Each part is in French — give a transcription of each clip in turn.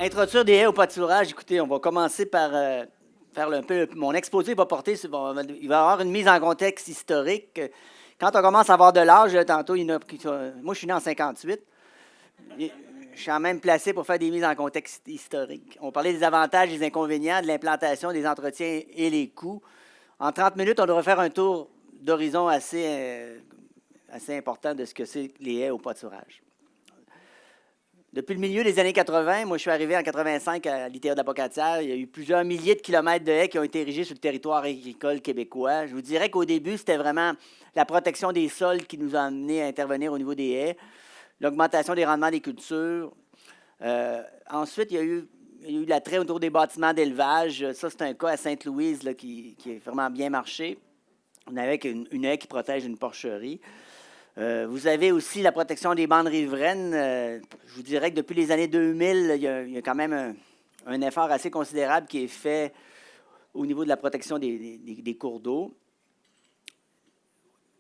Introduire des haies au pâturage. Écoutez, on va commencer par faire un peu. Mon exposé va porter. Il va y avoir une mise en contexte historique. Quand on commence à avoir de l'âge, tantôt, moi, je suis né en 58. Je suis quand même placé pour faire des mises en contexte historique. On parlait des avantages, des inconvénients, de l'implantation, des entretiens et les coûts. En 30 minutes, on devrait faire un tour d'horizon assez important de ce que c'est les haies au pâturage. Depuis le milieu des années 80, moi je suis arrivé en 85 à l'ITR de la Pocatière. Il y a eu plusieurs milliers de kilomètres de haies qui ont été érigés sur le territoire agricole québécois. Je vous dirais qu'au début, c'était vraiment la protection des sols qui nous a amenés à intervenir au niveau des haies, l'augmentation des rendements des cultures. Ensuite, il y a eu l'attrait autour des bâtiments d'élevage. Ça, c'est un cas à Sainte-Louise là, qui a vraiment bien marché. On avait une haie qui protège une porcherie. Vous avez aussi la protection des bandes riveraines. Je vous dirais que depuis les années 2000, il y a quand même un effort assez considérable qui est fait au niveau de la protection des cours d'eau.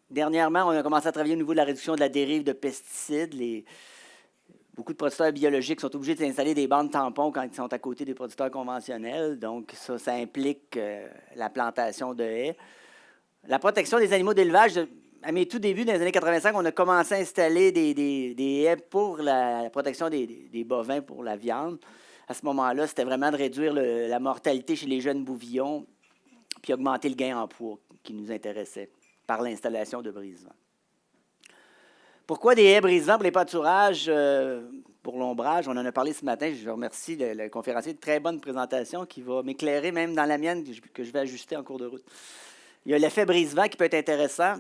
Dernièrement, on a commencé à travailler au niveau de la réduction de la dérive de pesticides. Beaucoup de producteurs biologiques sont obligés d'installer des bandes tampons quand ils sont à côté des producteurs conventionnels. Donc, ça implique la plantation de haies. La protection des animaux d'élevage. À mes tout débuts, dans les années 85, on a commencé à installer des haies pour la protection des bovins pour la viande. À ce moment-là, c'était vraiment de réduire la mortalité chez les jeunes bouvillons puis augmenter le gain en poids qui nous intéressait par l'installation de brise-vent. Pourquoi des haies brise-vent pour les pâturages, pour l'ombrage? On en a parlé ce matin. Je remercie le conférencier de très bonne présentation qui va m'éclairer même dans la mienne que je vais ajuster en cours de route. Il y a l'effet brise-vent qui peut être intéressant.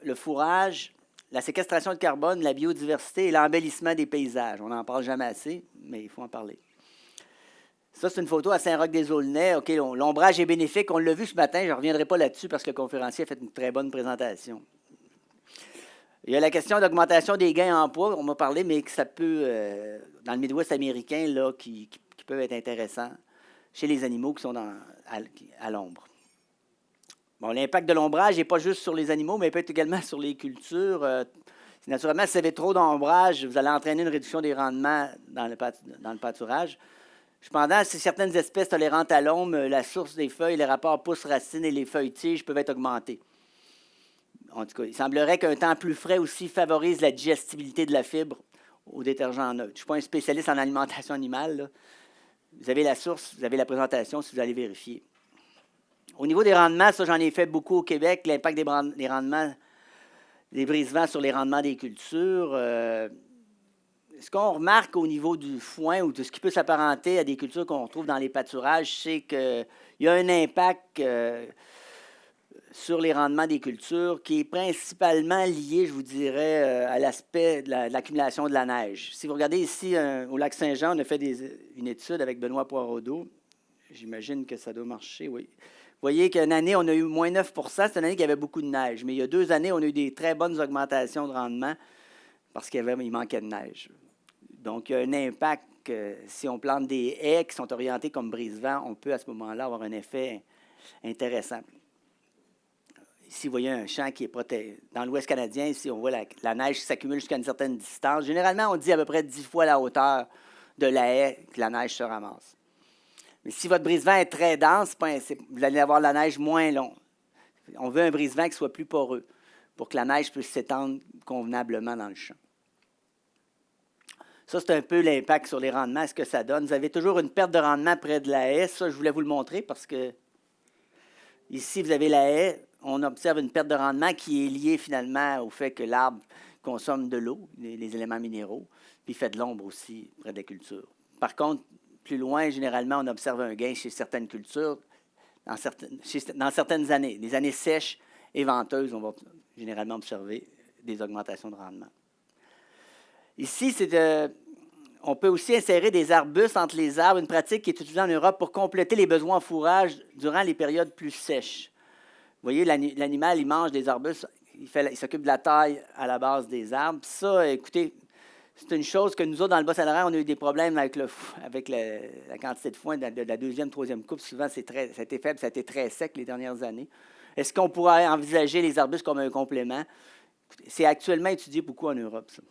Le fourrage, la séquestration de carbone, la biodiversité et l'embellissement des paysages. On n'en parle jamais assez, mais il faut en parler. Ça, c'est une photo à Saint-Roch-des-Aulnay. OK, l'ombrage est bénéfique. On l'a vu ce matin. Je ne reviendrai pas là-dessus parce que le conférencier a fait une très bonne présentation. Il y a la question d'augmentation des gains en poids. On m'a parlé, mais que ça peut, dans le Midwest américain, là, qui peuvent être intéressants chez les animaux qui sont à l'ombre. Bon, l'impact de l'ombrage n'est pas juste sur les animaux, mais il peut être également sur les cultures. Naturellement, si vous avez trop d'ombrage, vous allez entraîner une réduction des rendements dans le pâturage. Cependant, si certaines espèces tolérantes à l'ombre, la source des feuilles, les rapports pousse-racines et les feuilles-tiges peuvent être augmentés. En tout cas, il semblerait qu'un temps plus frais aussi favorise la digestibilité de la fibre au détergent neutre. Je ne suis pas un spécialiste en alimentation animale, là. Vous avez la source, vous avez la présentation si vous allez vérifier. Au niveau des rendements, ça, j'en ai fait beaucoup au Québec, l'impact des rendements des brise-vents sur les rendements des cultures. Ce qu'on remarque au niveau du foin ou de ce qui peut s'apparenter à des cultures qu'on retrouve dans les pâturages, c'est qu'il y a un impact sur les rendements des cultures qui est principalement lié, je vous dirais, à l'aspect de l'accumulation de la neige. Si vous regardez ici, au lac Saint-Jean, on a fait une étude avec Benoît Poiraudot. J'imagine que ça doit marcher, oui. Vous voyez qu'une année, on a eu moins 9 %. C'est une année qu'il y avait beaucoup de neige. Mais il y a 2 années, on a eu des très bonnes augmentations de rendement parce qu'il manquait de neige. Donc, il y a un impact. Si on plante des haies qui sont orientées comme brise-vent, on peut à ce moment-là avoir un effet intéressant. Ici, vous voyez un champ qui est protégé. Dans l'Ouest canadien, ici, on voit la neige qui s'accumule jusqu'à une certaine distance. Généralement, on dit à peu près 10 fois la hauteur de la haie que la neige se ramasse. Mais si votre brise-vent est très dense, vous allez avoir la neige moins longue. On veut un brise-vent qui soit plus poreux pour que la neige puisse s'étendre convenablement dans le champ. Ça, c'est un peu l'impact sur les rendements, ce que ça donne. Vous avez toujours une perte de rendement près de la haie. Ça, je voulais vous le montrer parce que ici, vous avez la haie. On observe une perte de rendement qui est liée finalement au fait que l'arbre consomme de l'eau, les éléments minéraux, puis il fait de l'ombre aussi près des cultures. Par contre, plus loin, généralement, on observe un gain chez certaines cultures dans certaines années. Les années sèches et venteuses, on va généralement observer des augmentations de rendement. Ici, on peut aussi insérer des arbustes entre les arbres, une pratique qui est utilisée en Europe pour compléter les besoins en fourrage durant les périodes plus sèches. Vous voyez, l'animal, il mange des arbustes, il s'occupe de la taille à la base des arbres. Puis ça, écoutez, c'est une chose que nous autres, dans le Bas-Saint-Laurent, on a eu des problèmes avec la quantité de foin de la deuxième, troisième coupe. Souvent, ça a été faible, ça a été très sec les dernières années. Est-ce qu'on pourrait envisager les arbustes comme un complément? C'est actuellement étudié beaucoup en Europe, ça.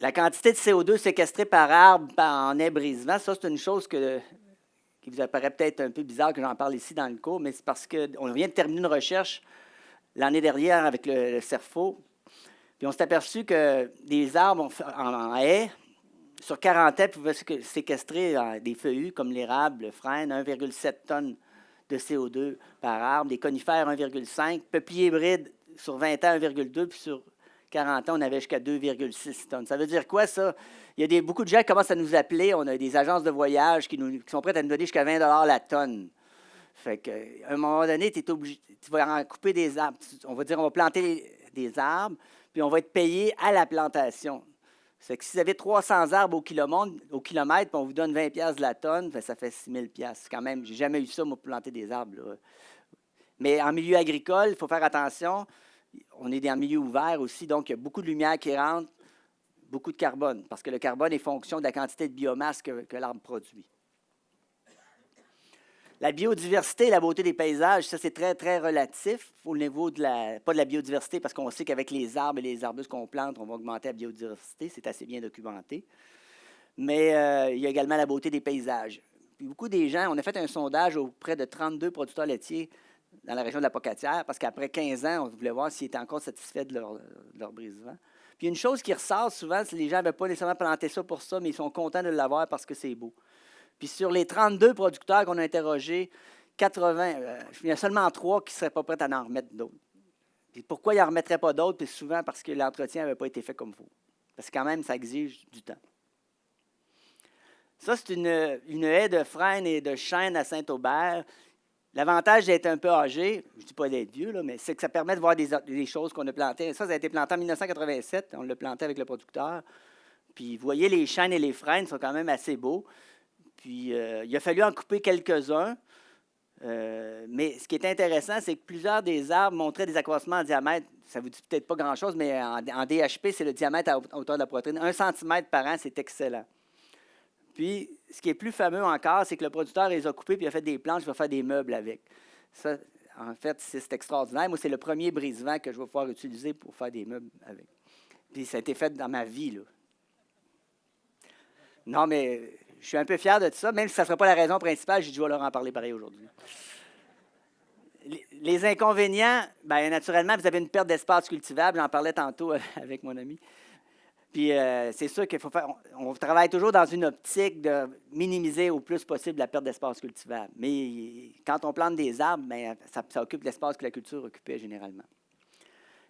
La quantité de CO2 séquestrée par arbre en haie brise-vent, ça, c'est une chose qui vous apparaît peut-être un peu bizarre que j'en parle ici dans le cours, mais c'est parce qu'on vient de terminer une recherche l'année dernière avec le CERFO, puis on s'est aperçu que des arbres en haie, sur 40 ans, pouvaient séquestrer des feuillus comme l'érable, le frêne, 1,7 tonnes de CO2 par arbre, des conifères 1,5, peupliers hybrides sur 20 ans 1,2, puis sur 40 ans, on avait jusqu'à 2,6 tonnes. Ça veut dire quoi, ça? Il y a beaucoup de gens qui commencent à nous appeler. On a des agences de voyage qui sont prêtes à nous donner jusqu'à 20 la tonne. Fait qu'à un moment donné, tu vas en couper des arbres. On va dire, on va planter des arbres, puis on va être payé à la plantation. C'est que si vous avez 300 arbres au kilomètre, puis on vous donne 20 piastres de la tonne, ça fait 6 000 piastres. Quand même, j'ai jamais eu ça, moi, pour planter des arbres, là. Mais en milieu agricole, il faut faire attention. On est dans un milieu ouvert aussi, donc il y a beaucoup de lumière qui rentre, beaucoup de carbone, parce que le carbone est fonction de la quantité de biomasse que l'arbre produit. La biodiversité et la beauté des paysages, ça, c'est très, très relatif au niveau pas de la biodiversité, parce qu'on sait qu'avec les arbres et les arbustes qu'on plante, on va augmenter la biodiversité. C'est assez bien documenté. Mais il y a également la beauté des paysages. Puis beaucoup des gens, on a fait un sondage auprès de 32 producteurs laitiers dans la région de la Pocatière, parce qu'après 15 ans, on voulait voir s'ils étaient encore satisfaits de leur brise-vent. Puis une chose qui ressort souvent, c'est que les gens n'avaient pas nécessairement planté ça pour ça, mais ils sont contents de l'avoir parce que c'est beau. Puis sur les 32 producteurs qu'on a interrogés, 80, il y a seulement 3 qui ne seraient pas prêts à en remettre d'autres. Puis pourquoi ils n'en remettraient pas d'autres? Puis souvent parce que l'entretien n'avait pas été fait comme il faut. Parce que quand même, ça exige du temps. Ça, c'est une haie de frêne et de chêne à Saint-Aubert. L'avantage d'être un peu âgé, je ne dis pas d'être vieux, là, mais c'est que ça permet de voir des choses qu'on a plantées. Ça a été planté en 1987. On l'a planté avec le producteur. Puis vous voyez, les chênes et les frênes sont quand même assez beaux. Puis il a fallu en couper quelques-uns. Mais ce qui est intéressant, c'est que plusieurs des arbres montraient des accroissements en diamètre. Ça ne vous dit peut-être pas grand-chose, mais en DHP, c'est le diamètre à hauteur de la poitrine. 1 cm par an, c'est excellent. Puis, ce qui est plus fameux encore, c'est que le producteur les a coupés puis il a fait des planches, il va faire des meubles avec. Ça, en fait, c'est extraordinaire. Moi, c'est le premier brise-vent que je vais pouvoir utiliser pour faire des meubles avec. Puis, ça a été fait dans ma vie, là. Non, mais je suis un peu fier de ça, même si ça ne sera pas la raison principale, j'ai dû leur en parler pareil aujourd'hui. Les inconvénients, bien, naturellement, vous avez une perte d'espace cultivable. J'en parlais tantôt avec mon ami. Puis c'est sûr qu'il faut faire. On travaille toujours dans une optique de minimiser au plus possible la perte d'espace cultivable. Mais quand on plante des arbres, bien, ça occupe l'espace que la culture occupait généralement.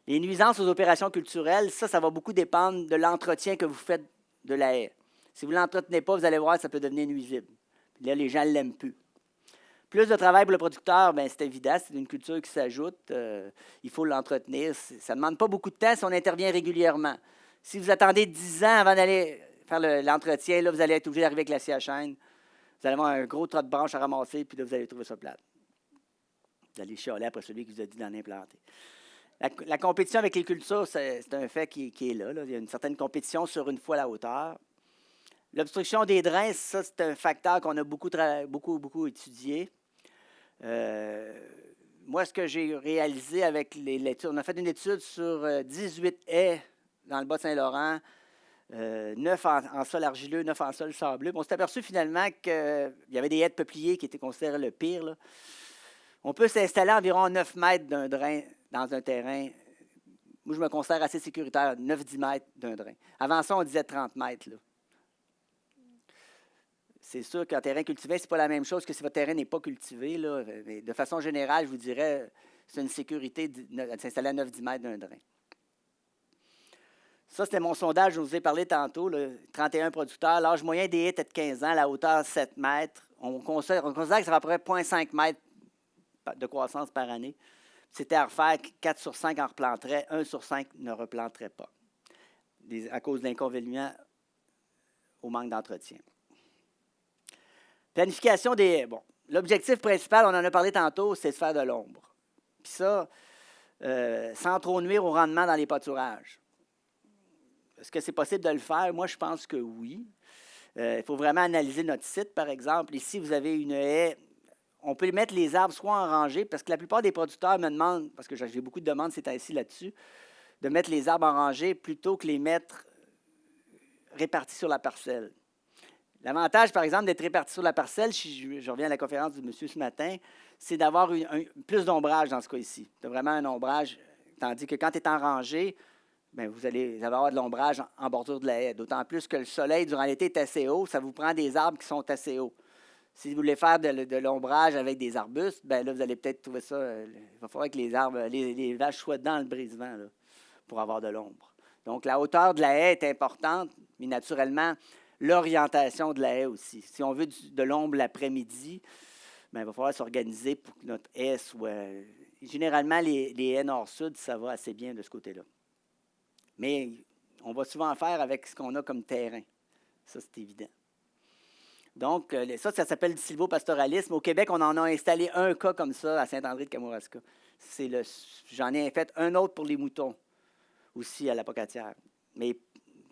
Les nuisances aux opérations culturelles, ça va beaucoup dépendre de l'entretien que vous faites de la haie. Si vous ne l'entretenez pas, vous allez voir, ça peut devenir nuisible. Puis là, les gens ne l'aiment plus. Plus de travail pour le producteur, bien, c'est évident, c'est une culture qui s'ajoute. Il faut l'entretenir. Ça ne demande pas beaucoup de temps si on intervient régulièrement. Si vous attendez 10 ans avant d'aller faire l'entretien, là, vous allez être obligé d'arriver avec la scie à chêne. Vous allez avoir un gros tas de branches à ramasser, puis là, vous allez trouver ça plate. Vous allez chialer après celui qui vous a dit d'en implanter. La compétition avec les cultures, c'est un fait qui est là. Il y a une certaine compétition sur une fois la hauteur. L'obstruction des drains, ça, c'est un facteur qu'on a beaucoup étudié. Moi, ce que j'ai réalisé avec l'étude, on a fait une étude sur 18 haies dans le Bas-Saint-Laurent, 9 en sol argileux, 9 en sol sableux. On s'est aperçu finalement qu'il y avait des haies de peupliers qui étaient considérées le pire, là. On peut s'installer à environ 9 mètres d'un drain dans un terrain. Moi, je me considère assez sécuritaire, 9-10 mètres d'un drain. Avant ça, on disait 30 mètres, là. C'est sûr qu'un terrain cultivé, ce n'est pas la même chose que si votre terrain n'est pas cultivé, là. Mais de façon générale, je vous dirais, c'est une sécurité de s'installer à 9-10 mètres d'un drain. Ça, c'était mon sondage, je vous ai parlé tantôt, là, 31 producteurs. L'âge moyen des haies était de 15 ans, la hauteur 7 mètres. On considère que ça va à peu près 0,5 mètres de croissance par année. C'était à refaire, 4 sur 5 en replanteraient, 1 sur 5 ne replanterait pas, à cause d'inconvénients au manque d'entretien. Planification des haies. Bon, l'objectif principal, on en a parlé tantôt, c'est de faire de l'ombre. Puis ça, sans trop nuire au rendement dans les pâturages. Est-ce que c'est possible de le faire? Moi, je pense que oui. Il faut vraiment analyser notre site, par exemple. Ici, vous avez une haie. On peut mettre les arbres soit en rangée, parce que la plupart des producteurs me demandent, parce que j'ai beaucoup de demandes ces temps-ci là-dessus, de mettre les arbres en rangée plutôt que les mettre répartis sur la parcelle. L'avantage, par exemple, d'être réparti sur la parcelle, si je reviens à la conférence du monsieur ce matin, c'est d'avoir plus d'ombrage dans ce cas-ci. Tu as vraiment un ombrage, tandis que quand tu es en rangée, bien, vous allez avoir de l'ombrage en bordure de la haie. D'autant plus que le soleil, durant l'été, est assez haut, ça vous prend des arbres qui sont assez hauts. Si vous voulez faire de l'ombrage avec des arbustes, bien là, vous allez peut-être trouver ça. Il va falloir que les vaches soient dans le brise-vent là, pour avoir de l'ombre. Donc, la hauteur de la haie est importante, mais naturellement, l'orientation de la haie aussi. Si on veut de l'ombre l'après-midi, bien, il va falloir s'organiser pour que notre haie soit. Généralement, les haies nord-sud, ça va assez bien de ce côté-là. Mais on va souvent faire avec ce qu'on a comme terrain. Ça, c'est évident. Donc, ça s'appelle du sylvopastoralisme. Au Québec, on en a installé un cas comme ça à Saint-André-de-Kamouraska. J'en ai fait un autre pour les moutons, aussi à la Pocatière. Mais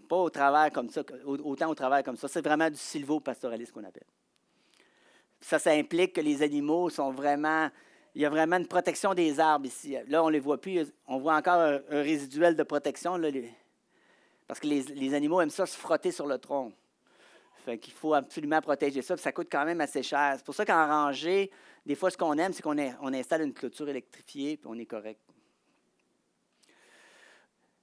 pas au travers comme ça, autant au travers comme ça. C'est vraiment du sylvopastoralisme qu'on appelle. Ça implique que les animaux sont vraiment. Il y a vraiment une protection des arbres ici. Là, on ne les voit plus. On voit encore un résiduel de protection, là, parce que les animaux aiment ça se frotter sur le tronc. Fait qu'il faut absolument protéger ça, puis ça coûte quand même assez cher. C'est pour ça qu'en rangée, des fois, ce qu'on aime, c'est qu'on installe une clôture électrifiée, puis on est correct.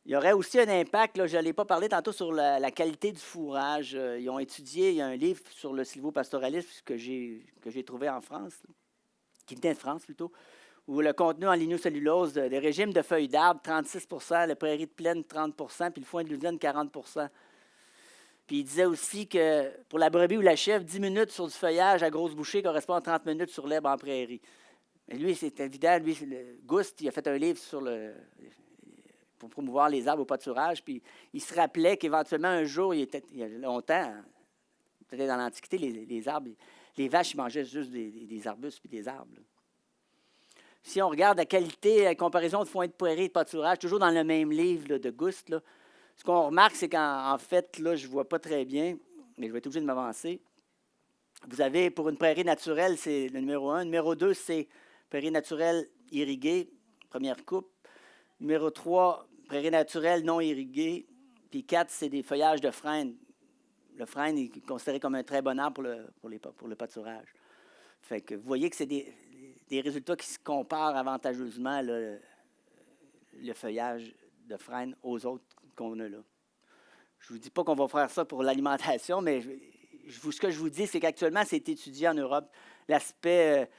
Il y aurait aussi un impact, là, je ne l'ai pas parlé tantôt, sur la qualité du fourrage. Ils ont étudié, il y a un livre sur le sylvopastoralisme que j'ai trouvé en France, là, qui venait de France plutôt, où le contenu en lignocellulose, des régimes de feuilles d'arbres, 36 la prairie de plaine, 30 puis le foin de l'usine, 40 Puis il disait aussi que pour la brebis ou la chèvre, 10 minutes sur du feuillage à grosse bouchée correspond à 30 minutes sur l'herbe en prairie. Mais lui, c'est évident, lui, Gust, il a fait un livre pour promouvoir les arbres au pâturage, puis il se rappelait qu'éventuellement, un jour, il y a longtemps, peut-être dans l'Antiquité, les arbres, les vaches, ils mangeaient juste des arbustes puis des arbres. Là. Si on regarde la qualité, la comparaison de foin de prairie et de pâturage, toujours dans le même livre là, de Gust, là, ce qu'on remarque, c'est qu'en fait, là, je ne vois pas très bien, mais je vais être obligé de m'avancer. Vous avez, pour une prairie naturelle, c'est le numéro 1. Numéro 2, c'est prairie naturelle irriguée, première coupe. Numéro 3, prairie naturelle non irriguée. Puis 4, c'est des feuillages de frêne. Le frêne est considéré comme un très bon arbre pour le pâturage. Fait que vous voyez que c'est des résultats qui se comparent avantageusement là, le feuillage de frêne aux autres qu'on a là. Je ne vous dis pas qu'on va faire ça pour l'alimentation, mais ce que je vous dis, c'est qu'actuellement, c'est étudié en Europe, l'aspect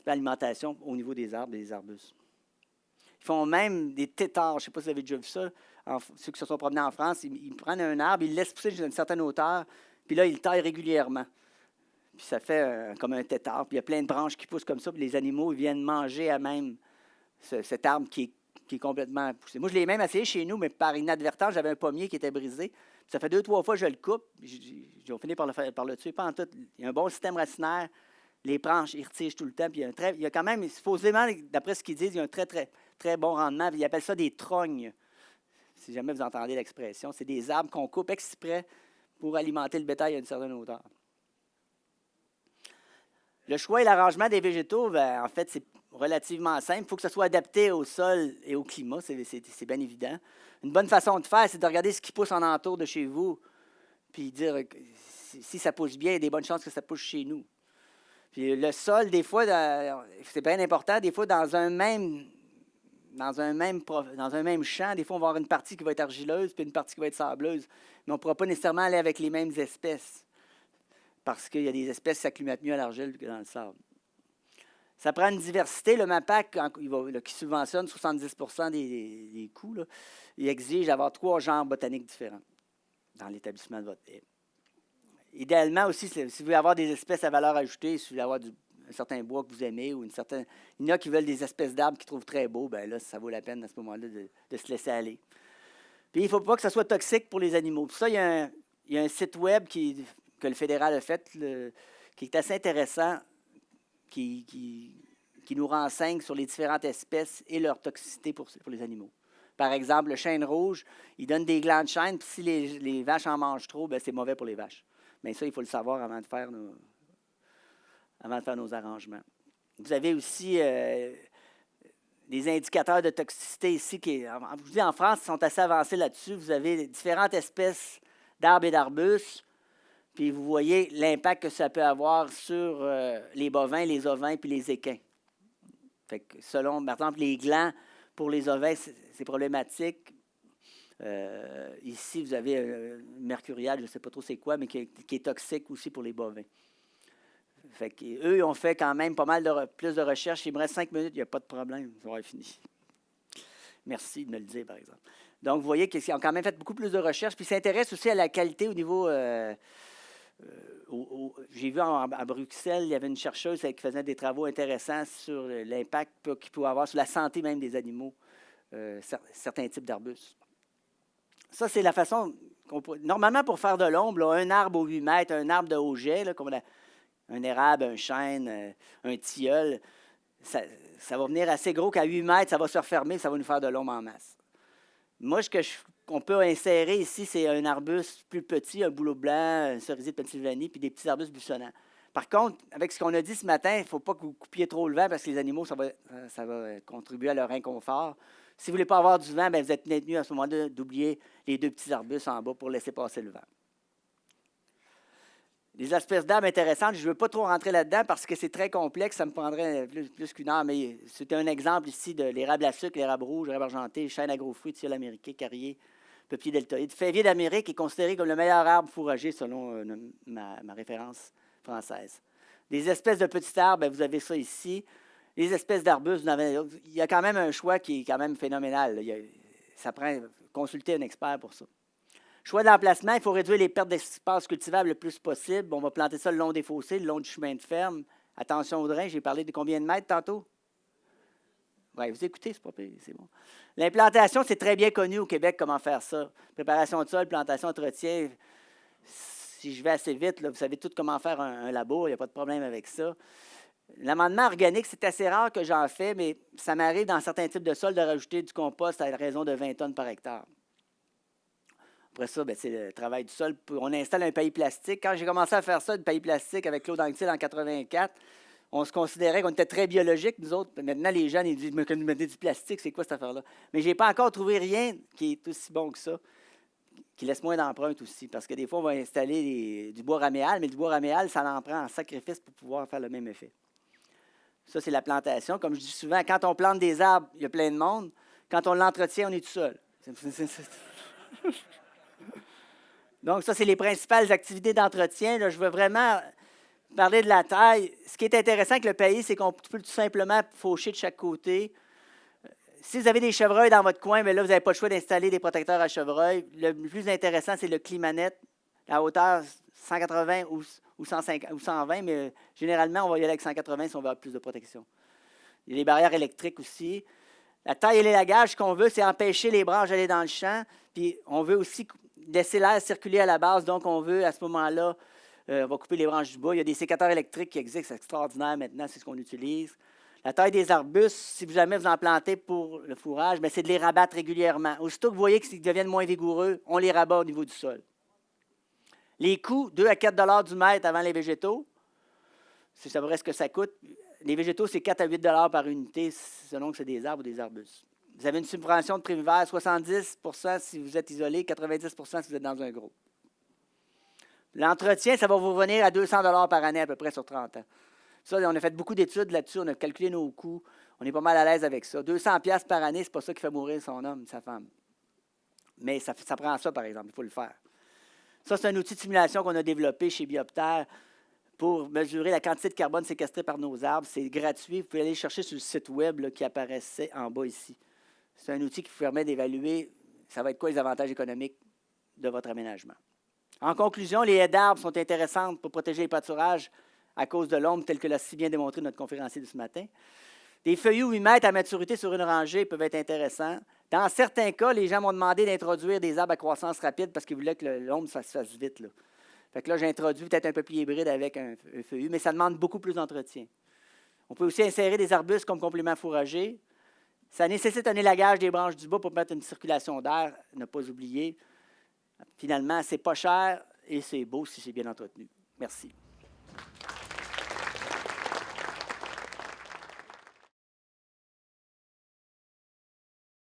alimentation au niveau des arbres et des arbustes. Ils font même des têtards. Je ne sais pas si vous avez déjà vu ça. Ceux qui se sont promenés en France, ils prennent un arbre, ils le laissent pousser jusqu'à une certaine hauteur, puis là, ils le taillent régulièrement. Puis ça fait comme un têtard. Puis il y a plein de branches qui poussent comme ça, puis les animaux ils viennent manger à même cet arbre qui est complètement poussé. Moi, je l'ai même essayé chez nous, mais par inadvertance, j'avais un pommier qui était brisé. Puis ça fait 2-3 fois que je le coupe. J'ai fini par le tuer. Pas en tout. Il y a un bon système racinaire. Les branches, ils retirent tout le temps. Puis il y a quand même, supposément, d'après ce qu'ils disent, il y a un très, très, très bon rendement. Puis ils appellent ça des trognes, si jamais vous entendez l'expression. C'est des arbres qu'on coupe exprès pour alimenter le bétail à une certaine hauteur. Le choix et l'arrangement des végétaux, bien, en fait, c'est relativement simple. Il faut que ce soit adapté au sol et au climat, c'est bien évident. Une bonne façon de faire, c'est de regarder ce qui pousse en entour de chez vous, puis dire si ça pousse bien, il y a des bonnes chances que ça pousse chez nous. Puis le sol, des fois, c'est bien important, des fois, dans un même champ, des fois, on va avoir une partie qui va être argileuse, puis une partie qui va être sableuse. Mais on ne pourra pas nécessairement aller avec les mêmes espèces, parce qu'il y a des espèces qui s'acclimatent mieux à l'argile que dans le sable. Ça prend une diversité. Le MAPAC, qui subventionne 70 des coûts, là, il exige d'avoir 3 genres botaniques différents dans l'établissement de votre haie. Idéalement aussi, si vous voulez avoir des espèces à valeur ajoutée, si vous voulez avoir un certain bois que vous aimez, ou il y en a qui veulent des espèces d'arbres qu'ils trouvent très beaux, bien là, ça vaut la peine à ce moment-là de se laisser aller. Puis il ne faut pas que ça soit toxique pour les animaux. Pour ça, il y a un site web que le fédéral a fait, qui est assez intéressant, qui nous renseigne sur les différentes espèces et leur toxicité pour les animaux. Par exemple, le chêne rouge, il donne des glands de chêne, puis si les vaches en mangent trop, bien, c'est mauvais pour les vaches. Mais ça, il faut le savoir avant de faire nos arrangements. Vous avez aussi des indicateurs de toxicité ici. Je vous dis, en France, ils sont assez avancés là-dessus. Vous avez différentes espèces d'arbres et d'arbustes. Puis vous voyez l'impact que ça peut avoir sur les bovins, les ovins puis les équins. Fait que selon, par exemple, les glands, pour les ovins, c'est problématique. Ici, vous avez mercurial, je ne sais pas trop c'est quoi, mais qui est toxique aussi pour les bovins. Fait qu'eux, ils ont fait quand même pas mal plus de recherches. Il me reste 5 minutes, il n'y a pas de problème. Ça va être fini. Merci de me le dire, par exemple. Donc, vous voyez qu'ils ont quand même fait beaucoup plus de recherches. Puis, ils s'intéressent aussi à la qualité au niveau... j'ai vu à Bruxelles, il y avait une chercheuse qui faisait des travaux intéressants sur l'impact qu'il peut avoir sur la santé même des animaux, certains types d'arbustes. Ça, c'est la façon normalement, pour faire de l'ombre, là, un arbre aux 8 mètres, un arbre de haut jet, là, comme un érable, un chêne, un tilleul, ça va venir assez gros qu'à 8 mètres, ça va se refermer, ça va nous faire de l'ombre en masse. Moi, qu'on peut insérer ici, c'est un arbuste plus petit, un bouleau blanc, un cerisier de Pennsylvanie, puis des petits arbustes buissonnants. Par contre, avec ce qu'on a dit ce matin, il ne faut pas que vous coupiez trop le vent parce que les animaux, ça va contribuer à leur inconfort. Si vous ne voulez pas avoir du vent, bien, vous êtes tenu à ce moment-là d'oublier les 2 petits arbustes en bas pour laisser passer le vent. Les espèces d'arbres intéressantes, je ne veux pas trop rentrer là-dedans parce que c'est très complexe, ça me prendrait plus qu'une heure, mais c'était un exemple ici de l'érable à sucre, l'érable rouge, l'érable argenté, chêne à gros fruits, tilleul américain, carrier, peuplier deltoïde. Fèvier d'Amérique est considéré comme le meilleur arbre fourragé selon ma référence française. Des espèces de petits arbres, vous avez ça ici. Les espèces d'arbustes, il y a quand même un choix qui est quand même phénoménal. Ça prend consulter un expert pour ça. Choix d'emplacement, il faut réduire les pertes d'espace cultivable le plus possible. On va planter ça le long des fossés, le long du chemin de ferme. Attention au drain, j'ai parlé de combien de mètres tantôt? Oui, vous écoutez, c'est pas pire, c'est bon. L'implantation, c'est très bien connu au Québec, comment faire ça. Préparation de sol, plantation, entretien. Si je vais assez vite, là, vous savez tout comment faire un labour, il n'y a pas de problème avec ça. L'amendement organique, c'est assez rare que j'en fais, mais ça m'arrive dans certains types de sols de rajouter du compost à raison de 20 tonnes par hectare. Après ça, c'est le travail du sol. On installe un paillis plastique. Quand j'ai commencé à faire ça, du paillis plastique avec Claude Anctil en 84, on se considérait qu'on était très biologiques, nous autres. Maintenant, les jeunes, ils disent, mais que nous mettez du plastique, c'est quoi cette affaire-là? Mais je n'ai pas encore trouvé rien qui est aussi bon que ça, qui laisse moins d'empreintes aussi. Parce que des fois, on va installer du bois raméal, mais du bois raméal, ça en prend en sacrifice pour pouvoir faire le même effet. Ça, c'est la plantation. Comme je dis souvent, quand on plante des arbres, il y a plein de monde. Quand on l'entretient, on est tout seul. Donc, ça, c'est les principales activités d'entretien. Là, je veux vraiment parler de la taille. Ce qui est intéressant avec le pays, c'est qu'on peut tout simplement faucher de chaque côté. Si vous avez des chevreuils dans votre coin, bien là, vous n'avez pas le choix d'installer des protecteurs à chevreuils. Le plus intéressant, c'est le Climanet. La hauteur 180 ou 150, ou 120, mais généralement, on va y aller avec 180 si on veut avoir plus de protection. Il y a les barrières électriques aussi. La taille et l'élagage, ce qu'on veut, c'est empêcher les branches d'aller dans le champ. Puis, on veut aussi laisser l'air circuler à la base. Donc, on veut, à ce moment-là, on va couper les branches du bois. Il y a des sécateurs électriques qui existent, c'est extraordinaire maintenant, c'est ce qu'on utilise. La taille des arbustes, si jamais vous en plantez pour le fourrage, bien, c'est de les rabattre régulièrement. Aussitôt que vous voyez qu'ils deviennent moins vigoureux, on les rabat au niveau du sol. Les coûts, 2 à 4 $ du mètre avant les végétaux. C'est à peu près ce que ça coûte. Les végétaux, c'est 4 à 8 $ par unité, selon que c'est des arbres ou des arbustes. Vous avez une subvention de Prévivert, 70 % si vous êtes isolé, 90 % si vous êtes dans un groupe. L'entretien, ça va vous revenir à 200 $ par année à peu près sur 30 ans. Ça, on a fait beaucoup d'études là-dessus, on a calculé nos coûts, on est pas mal à l'aise avec ça. 200 $ par année, c'est pas ça qui fait mourir son homme, sa femme. Mais ça prend ça, par exemple, il faut le faire. Ça, c'est un outil de simulation qu'on a développé chez Bioptère pour mesurer la quantité de carbone séquestrée par nos arbres. C'est gratuit, vous pouvez aller chercher sur le site web là, qui apparaissait en bas ici. C'est un outil qui vous permet d'évaluer, ça va être quoi les avantages économiques de votre aménagement. En conclusion, les haies d'arbres sont intéressantes pour protéger les pâturages à cause de l'ombre, tel que l'a si bien démontré notre conférencier de ce matin. Des feuillus 8 mètres à maturité sur une rangée peuvent être intéressants. Dans certains cas, les gens m'ont demandé d'introduire des arbres à croissance rapide parce qu'ils voulaient que l'ombre se fasse vite. Là. Fait que là, j'ai introduit peut-être un peuplier hybride avec un feuillu, mais ça demande beaucoup plus d'entretien. On peut aussi insérer des arbustes comme complément fourrager. Ça nécessite un élagage des branches du bois pour mettre une circulation d'air, ne pas oublier. Finalement, c'est pas cher et c'est beau si c'est bien entretenu. Merci.